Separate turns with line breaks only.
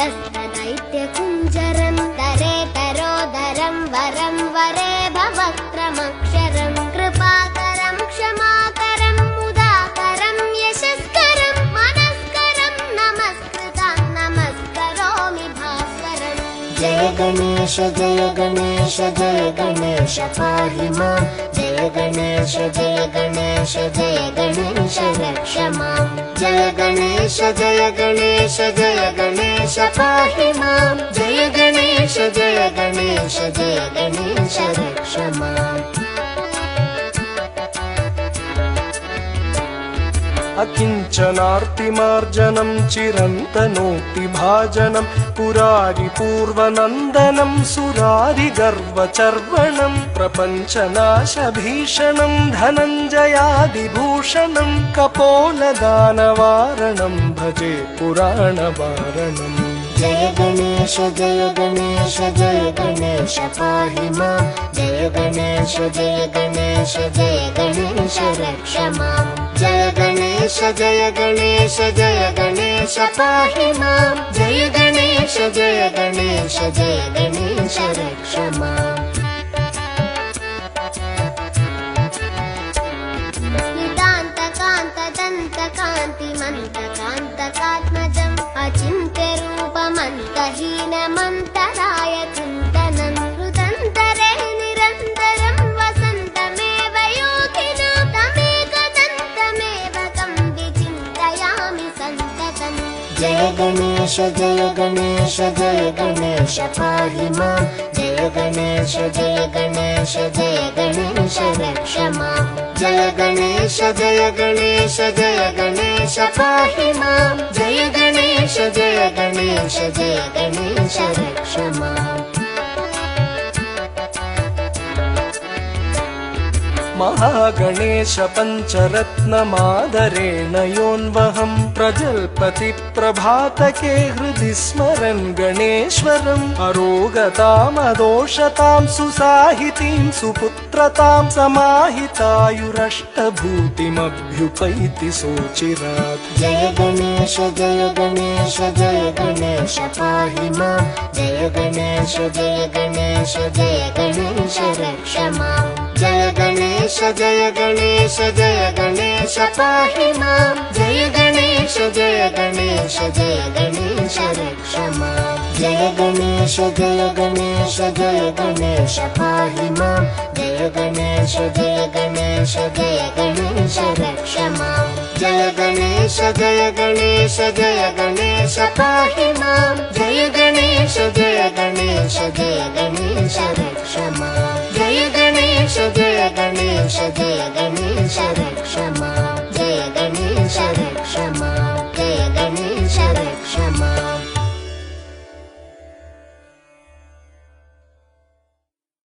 त्रयस्थदैत्यकुञ्जरं तरेतरोदरं वरं वरे भवक्रमक्षरं कृपाकरं क्षमाकरं मुदाकरं यशस्करं मनस्करं नमस्कृतं नमस्करोमि भास्वरम्। जय गणेश जय गणेश जय गणेश पाहि मां। जय गणेश जय गणेश जय गणेश रक्ष मां। जय गणेश जय गणेश जय गणेश पाहि मां। जय गणेश जय गणेश जय गणेश रक्ष माम्।
अकिञ्चनार्तिमार्जनं चिरन्तनोक्तिभाजनं पुरारिपूर्वनन्दनं सुरारिगर्वचर्वणं प्रपञ्चनाशभीषणं धनञ्जयादिभूषणं कपोलदानवारणं भजे पुराणवारणम्।
जय गणेश जय गणेश जय गणेश पाहि मां। जय गणेश जय गणेश जय गणेश रक्ष मां। जय गणेश जय गणेश जय गणेश पाहि मां। जय गणेश जय गणेश जय गणेश रक्ष माम्। नितान्तकान्तदन्तकान्तिमन्तकान्तकात्मजम् अचिन्त्यरूपमन्तहीनमन्तराय चिन्तनं हृदन्तरे निरन्तरं वसन्तमेव योगिना तमेकदन्तमेव तं विचिन्तयामि सन्ततम्। जय गणेश जय गणेश जय गणेश पाहि मां। जय गणेश जय गणेश जय गणेश रक्ष मां। जय गणेश जय गणेश जय गणेश पाहि मां। जय गणेश जय गणेश जय गणेश रक्ष माम्।
महागणेश पञ्चरत्नमादरेण योऽन्वहं प्रजल्पति प्रभातके हृदि स्मरन् गणेश्वरम्। अरोगतामदोषतां सुसाहितीं सुपुत्रतां समाहितायुरष्टभूतिमभ्युपैति सोचिरात्।
जय गणेश जय गणेश जय गणेश पाहि मां। जय गणेश जय गणेश जय गणेश रक्ष मां। जय गणेश जय गणेश जय गणेश पाहि मां। जय गणेश जय गणेश जय गणेश रक्ष मां। जय गणेश जय गणेश जय गणेश पाहि मां। जय गणेश जय गणेश जय गणेश रक्ष मां। जय गणेश जय गणेश जय गणेश पाहि मां। जय गणेश जय गणेश जय गणेश